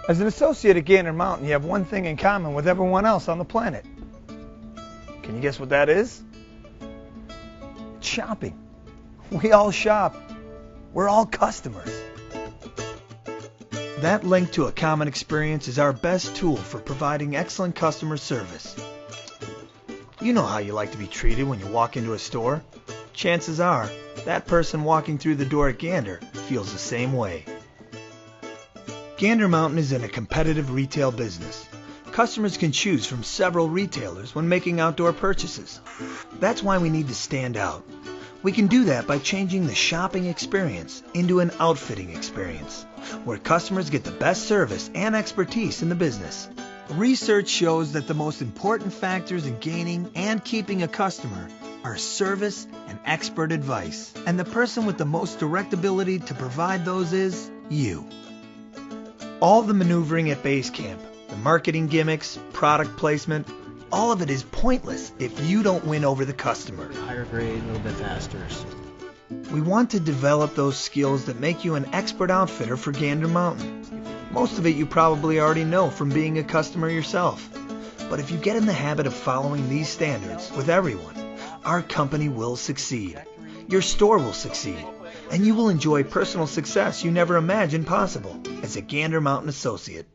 As an associate at Gander Mountain, you have one thing in common with everyone else on the planet. Can you guess what that is? It's shopping. We all shop. We're all customers. That link to a common experience is our best tool for providing excellent customer service. You know how you like to be treated when you walk into a store. Chances are, that person walking through the door at Gander feels the same way. Gander Mountain is in a competitive retail business. Customers can choose from several retailers when making outdoor purchases. That's why we need to stand out. We can do that by changing the shopping experience into an outfitting experience, where customers get the best service and expertise in the business. Research shows that the most important factors in gaining and keeping a customer are service and expert advice. And the person with the most direct ability to provide those is you. All the maneuvering at base camp, the marketing gimmicks, product placement, all of it is pointless if you don't win over the customer. Higher grade, a little bit faster. We want to develop those skills that make you an expert outfitter for Gander Mountain. Most of it you probably already know from being a customer yourself. But if you get in the habit of following these standards with everyone, our company will succeed. Your store will succeed. And you will enjoy personal success you never imagined possible as a Gander Mountain associate.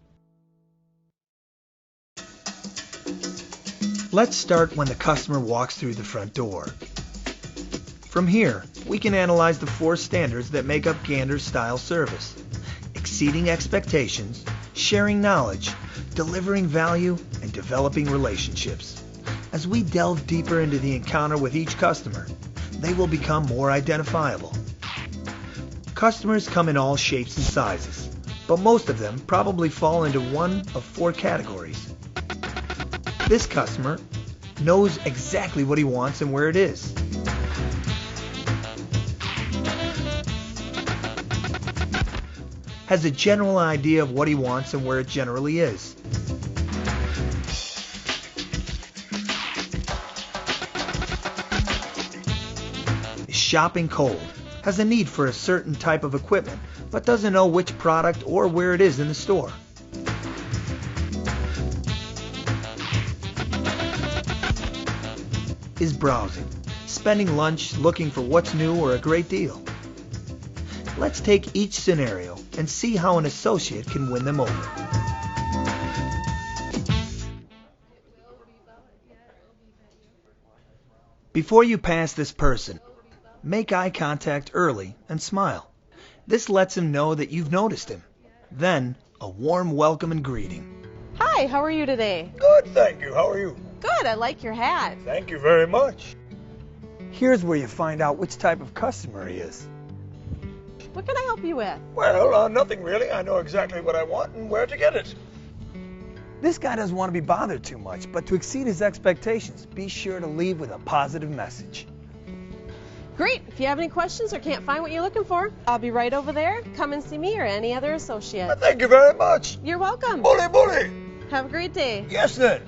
Let's start when the customer walks through the front door. From here, we can analyze the 4 standards that make up Gander's style service: exceeding expectations, sharing knowledge, delivering value, and developing relationships. As we delve deeper into the encounter with each customer, they will become more identifiable. Customers come in all shapes and sizes, but most of them probably fall into one of 4 categories. This customer knows exactly what he wants and where it is. Has a general idea of what he wants and where it generally is. Is shopping cold. Has a need for a certain type of equipment, but doesn't know which product or where it is in the store. Is browsing, spending lunch looking for what's new or a great deal. Let's take each scenario and see how an associate can win them over. Before you pass this person, make eye contact early and smile. This lets him know that you've noticed him. Then, a warm welcome and greeting. Hi, how are you today? Good, thank you. How are you? Good, I like your hat. Thank you very much. Here's where you find out which type of customer he is. What can I help you with? Well, nothing really. I know exactly what I want and where to get it. This guy doesn't want to be bothered too much, but to exceed his expectations, be sure to leave with a positive message. Great, if you have any questions or can't find what you're looking for, I'll be right over there. Come and see me or any other associate. Thank you very much. You're welcome. Bully, bully. Have a great day. Yes, then.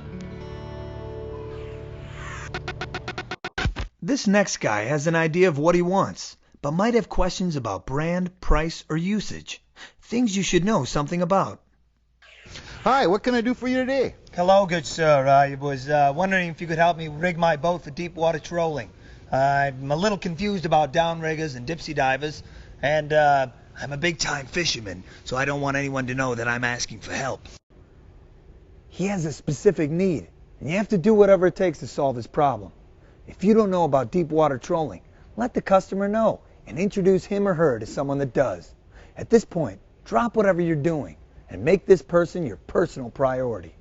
This next guy has an idea of what he wants, but might have questions about brand, price, or usage. Things you should know something about. Hi, what can I do for you today? Hello, good sir. I was wondering if you could help me rig my boat for deep water trolling. I'm a little confused about downriggers and dipsy divers, and I'm a big-time fisherman, so I don't want anyone to know that I'm asking for help. He has a specific need, and you have to do whatever it takes to solve his problem. If you don't know about deep water trolling, let the customer know and introduce him or her to someone that does. At this point, drop whatever you're doing and make this person your personal priority.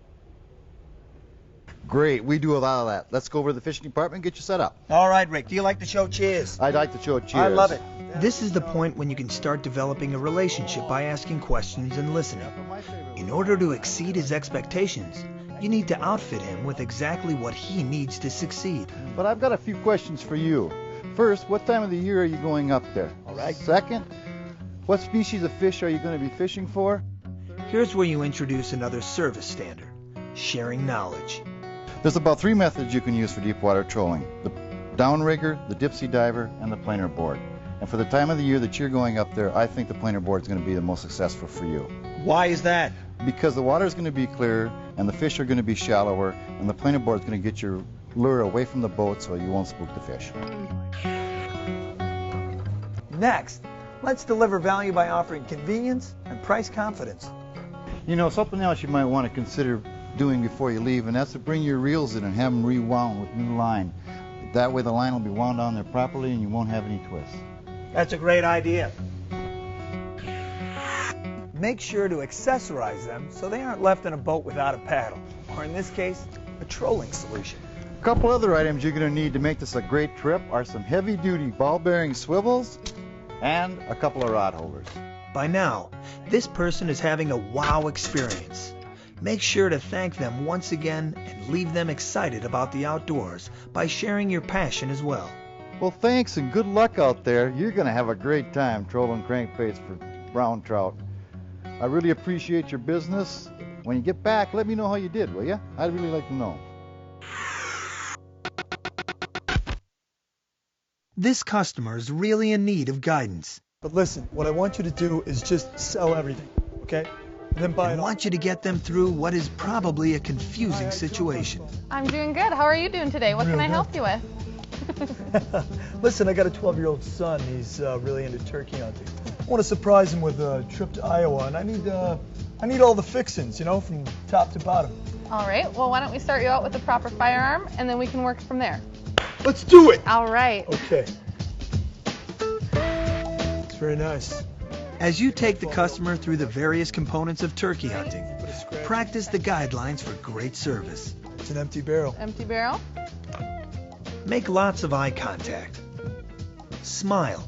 Great, we do a lot of that. Let's go over to the fishing department and get you set up. All right, Rick, do you like the show Cheers? I'd like to show cheers. I love it. This is the point when you can start developing a relationship by asking questions and listening. In order to exceed his expectations, you need to outfit him with exactly what he needs to succeed. But I've got a few questions for you. First, what time of the year are you going up there? All right. Second, what species of fish are you going to be fishing for? Here's where you introduce another service standard: sharing knowledge. There's about 3 methods you can use for deep water trolling: the downrigger, the dipsy diver, and the planer board. And for the time of the year that you're going up there, I think the planer board is going to be the most successful for you. Why is that? because the water is going to be clear and the fish are going to be shallower, and the planer board is going to get your lure away from the boat so you won't spook the fish. Next, let's deliver value by offering convenience and price confidence. You know, something else you might want to consider doing before you leave, and that's to bring your reels in and have them rewound with new line. That way the line will be wound on there properly and you won't have any twists. That's a great idea. Make sure to accessorize them so they aren't left in a boat without a paddle, or in this case, a trolling solution. A couple other items you're going to need to make this a great trip are some heavy-duty ball-bearing swivels and a couple of rod holders. By now, this person is having a wow experience. Make sure to thank them once again and leave them excited about the outdoors by sharing your passion as well. Well, thanks and good luck out there. You're going to have a great time trolling crankbaits for brown trout. I really appreciate your business. When you get back, let me know how you did, will you? I'd really like to know. This customer is really in need of guidance. But listen, what I want you to do is just sell everything, okay? And then buy I it all. want you to get them through what is probably a confusing situation. I'm doing good. How are you doing today? What can I help you with? Listen, I got a 12-year-old son. He's really into turkey hunting. I want to surprise him with a trip to Iowa, and I need all the fixings, you know, from top to bottom. All right. Well, why don't we start you out with the proper firearm, and then we can work from there. Let's do it! All right. Okay. It's very nice. As you take the customer through the various components of turkey hunting, practice the guidelines for great service. It's an empty barrel. Empty barrel. Make lots of eye contact. Smile.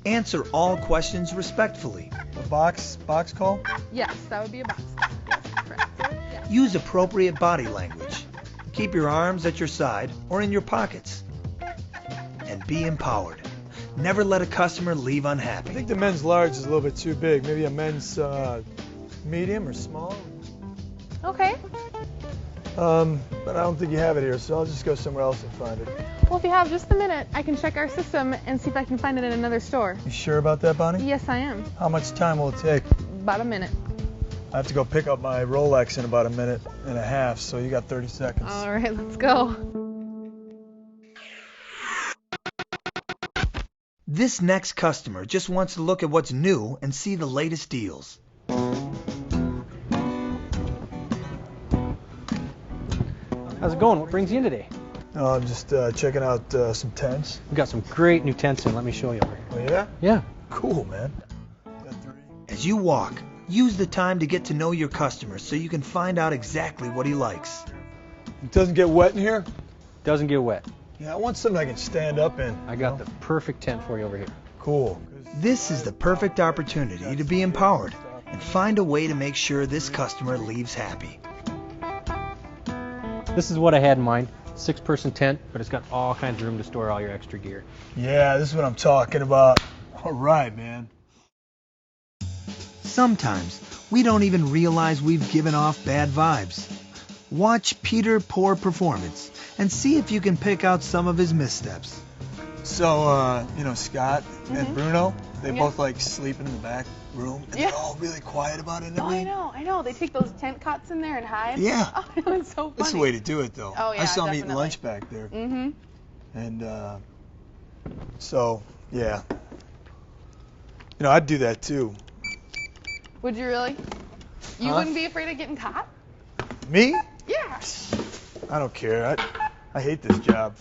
Answer all questions respectfully. A box call? Yes, that would be a box. Yes, correct. Yeah. Use appropriate body language. Keep your arms at your side or in your pockets. And be empowered. Never let a customer leave I unhappy. think the men's large is a little bit too big. Maybe a men's medium or small. Okay. But I don't think you have it here, so I'll just go somewhere else and find it. Well, if you have just a minute, I can check our system and see if I can find it in another store. You sure about that, Bonnie? Yes, I am. How much time will it take? About a minute. I have to go pick up my Rolex in about a minute and a half, so you got 30 seconds. All right, let's go. This next customer just wants to look at what's new and see the latest deals. How's it going? What brings you in today? Oh, I'm just checking out some tents. We've got some great new tents in. Let me show you. Oh, yeah? Yeah. Cool, man. Got 3. As you walk, use the time to get to know your customer so you can find out exactly what he likes. It doesn't get wet in here? Doesn't get wet. Yeah, I want something I can stand up in. I got the perfect tent for you over here. Cool. This is the perfect opportunity to be empowered and find a way to make sure this customer leaves happy. This is what I had in mind. 6-person tent, but it's got all kinds of room to store all your extra gear. Yeah, this is what I'm talking about. All right, man. Sometimes we don't even realize we've given off bad vibes. Watch Peter Poor Performance and see if you can pick out some of his missteps. So, you know, Scott and Bruno, they Yeah. both like sleeping in the back room, and Yeah. they're all really quiet about it and Oh, I everything. know. They take those tent cots in there and hide. Yeah. Oh, I know, it's so funny. That's the way to do it, though. Oh, yeah, I saw them eating definitely. lunch back there. Mm-hmm. And, so, yeah. You know, I'd do that, too. Would you really? You Huh? wouldn't be afraid of getting caught? Me? Yeah. I don't care. I hate this job.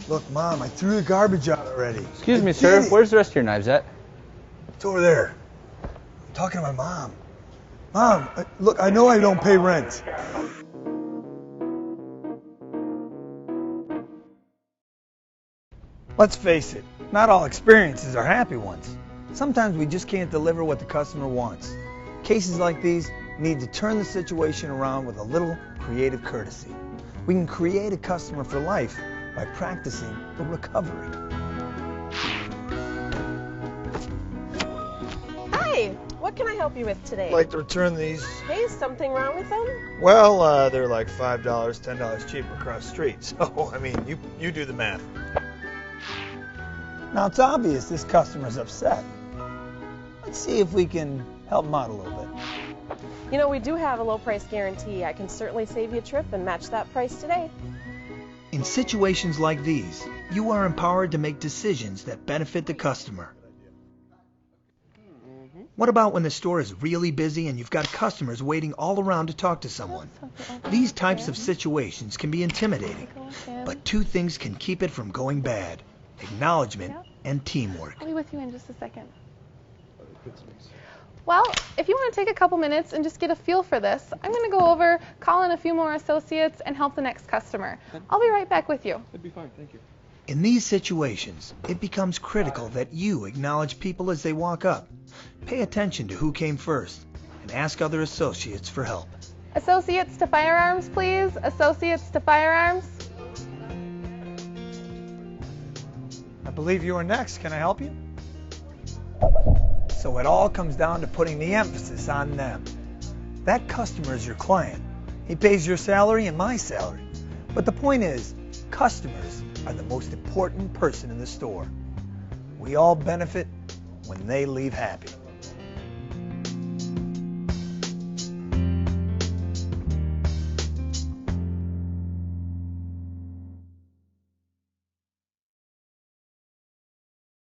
Look, Mom, I threw the garbage out already. Excuse I me, did sir. it. Where's the rest of your knives at? It's over there. I'm talking to my mom. Mom, look, I know I don't pay rent. Let's face it, not all experiences are happy ones. Sometimes we just can't deliver what the customer wants. Cases like these need to turn the situation around with a little creative courtesy. We can create a customer for life by practicing a recovery. Hi, what can I help you with today? I'd like to return these. Hey, is something wrong with them? Well, they're like $5, $10 cheaper across the street. So, I mean, you do the math. Now it's obvious this customer's upset. Let's see if we can help him out a little bit. You know, we do have a low price guarantee. I can certainly save you a trip and match that price today. In situations like these, you are empowered to make decisions that benefit the customer. What about when the store is really busy and you've got customers waiting all around to talk to someone? These types of situations can be intimidating, but two things can keep it from going bad: acknowledgement and teamwork. I'll be with you in just a second. Well, if you want to take a couple minutes and just get a feel for this, I'm going to go over, call in a few more associates, and help the next customer. I'll be right back with you. That'd be fine, thank you. In these situations, it becomes critical that you acknowledge people as they walk up. Pay attention to who came first, and ask other associates for help. Associates to firearms, please. Associates to firearms. I believe you are next. Can I help you? So it all comes down to putting the emphasis on them. That customer is your client. He pays your salary and my salary. But the point is, customers are the most important person in the store. We all benefit when they leave happy.